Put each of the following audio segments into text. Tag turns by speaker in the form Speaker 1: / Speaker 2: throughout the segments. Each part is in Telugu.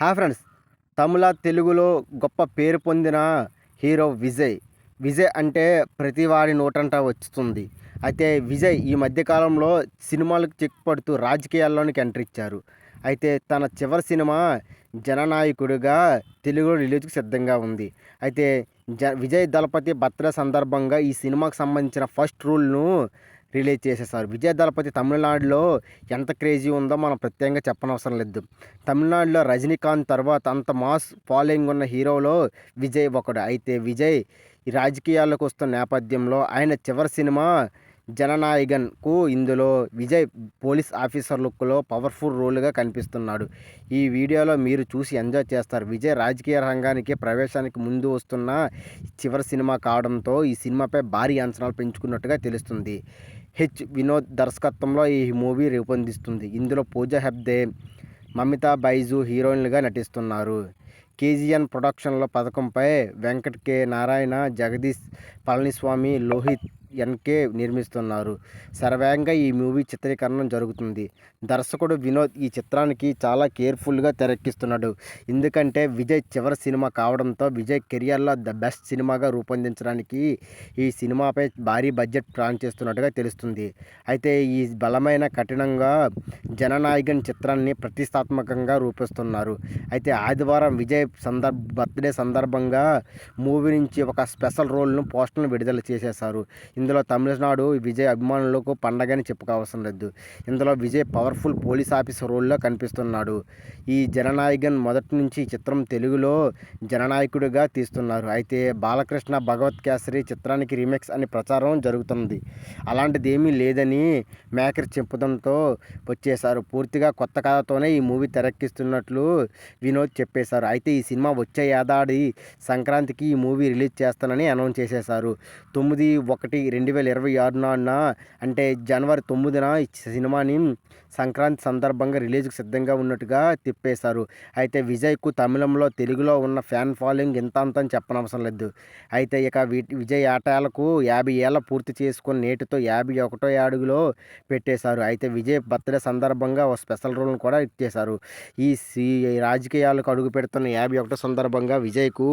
Speaker 1: Hi friends. తమిళ, తెలుగులో గొప్ప పేరు పొందిన హీరో విజయ్. విజయ్ అంటే ప్రతి వాడి నోటంట వస్తుంది. అయితే విజయ్ ఈ మధ్యకాలంలో సినిమాలకు చెక్ పడుతూ రాజకీయాల్లోనికి ఎంట్రీ ఇచ్చారు. అయితే తన చివరి సినిమా జననాయకుడిగా తెలుగులో రిలీజ్కి సిద్ధంగా ఉంది. అయితే విజయ్ దళపతి బర్త్డే సందర్భంగా ఈ సినిమాకి సంబంధించిన ఫస్ట్ రూల్ను రిలీజ్ చేసేసారు. విజయ్ దళపతి తమిళనాడులో ఎంత క్రేజీ ఉందో మనం ప్రత్యేకంగా చెప్పనవసరం లేదు. తమిళనాడులో రజనీకాంత్ తర్వాత అంత మాస్ ఫాలోయింగ్ ఉన్న హీరోలో విజయ్ ఒకడు. అయితే విజయ్ ఈ రాజకీయాల్లోకి వస్తున్న నేపథ్యంలో ఆయన చివరి సినిమా జననాయకన్కు ఇందులో విజయ్ పోలీస్ ఆఫీసర్ లుక్లో పవర్ఫుల్ రోల్గా కనిపిస్తున్నాడు. ఈ వీడియోలో మీరు చూసి ఎంజాయ్ చేస్తారు. విజయ్ రాజకీయ రంగానికి ప్రవేశానికి ముందు వస్తున్న చివరి సినిమా కావడంతో ఈ సినిమాపై భారీ అంచనాలు పెంచుకున్నట్టుగా తెలుస్తుంది. వినోద్ దర్శకత్వంలో ఈ మూవీ రూపొందిస్తుంది. ఇందులో పూజా హెగ్డే, మమితా బైజు హీరోయిన్లుగా నటిస్తున్నారు. కేజీఎన్ ప్రొడక్షన్లో పథకంపై వెంకట్ కె నారాయణ, జగదీష్ పళనిస్వామి, లోహిత్ ఎన్కే నిర్మిస్తున్నారు. శరవేగంగా ఈ మూవీ చిత్రీకరణ జరుగుతుంది. దర్శకుడు వినోద్ ఈ చిత్రానికి చాలా కేర్ఫుల్గా తెరకెక్కిస్తున్నాడు. ఎందుకంటే విజయ్ చివరి సినిమా కావడంతో విజయ్ కెరియర్లో ద బెస్ట్ సినిమాగా రూపొందించడానికి ఈ సినిమాపై భారీ బడ్జెట్ ప్లాన్ చేస్తున్నట్టుగా తెలుస్తుంది. అయితే ఈ బలమైన కఠినంగా జననాయకన్ చిత్రాన్ని ప్రతిష్టాత్మకంగా రూపిస్తున్నారు. అయితే ఆదివారం విజయ్ బర్త్డే సందర్భంగా మూవీ నుంచి ఒక స్పెషల్ రోల్ను పోస్టర్ను విడుదల చేసేశారు. ఇందులో తమిళనాడు విజయ్ అభిమానులకు పండగని చెప్పుకోవసరం లేదు. ఇందులో విజయ్ పవర్ఫుల్ పోలీస్ ఆఫీసర్ రోల్లో కనిపిస్తున్నాడు. ఈ జననాయకన్ మొదటి నుంచి ఈ చిత్రం తెలుగులో జననాయకుడిగా తీస్తున్నారు. అయితే బాలకృష్ణ భగవత్ కేసరి చిత్రానికి రీమేక్స్ అని ప్రచారం జరుగుతుంది. అలాంటిది ఏమీ లేదని మేకర్ చెప్పడంతో వచ్చేశారు. పూర్తిగా కొత్త కథతోనే ఈ మూవీ తెరకెక్కిస్తున్నట్లు వినోద్ చెప్పేశారు. అయితే ఈ సినిమా వచ్చే ఏడాది సంక్రాంతికి ఈ మూవీ రిలీజ్ చేస్తానని అనౌన్స్ చేసేశారు. 9/1/2026 అంటే జనవరి 9న ఈ సినిమాని సంక్రాంతి సందర్భంగా రిలీజ్కి సిద్ధంగా ఉన్నట్టుగా తిప్పేశారు. అయితే విజయ్కు తమిళంలో, తెలుగులో ఉన్న ఫ్యాన్ ఫాలోయింగ్ ఇంత అంత అని చెప్పనవసరం లేదు. అయితే ఇక విజయ్ ఆటలకు 50 ఏళ్ళ పూర్తి చేసుకుని నేటితో 51వ అడుగులో పెట్టేశారు. అయితే విజయ్ బర్త్డే సందర్భంగా ఒక స్పెషల్ రోల్ను కూడా ఇచ్చేశారు. ఈ రాజకీయాలకు అడుగు పెడుతున్న 51వ సందర్భంగా విజయ్కు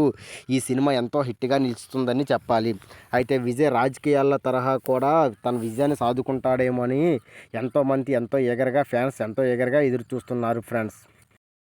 Speaker 1: ఈ సినిమా ఎంతో హిట్గా నిలుస్తుందని చెప్పాలి. అయితే విజయ్ రాజకీయాల తరహా కూడా తన విజయాన్ని సాధించుకుంటాడేమో అని ఎంతో ఎగరగా ఫ్యాన్స్ ఎంతో ఎగరగా ఎదురు చూస్తున్నారు ఫ్రెండ్స్.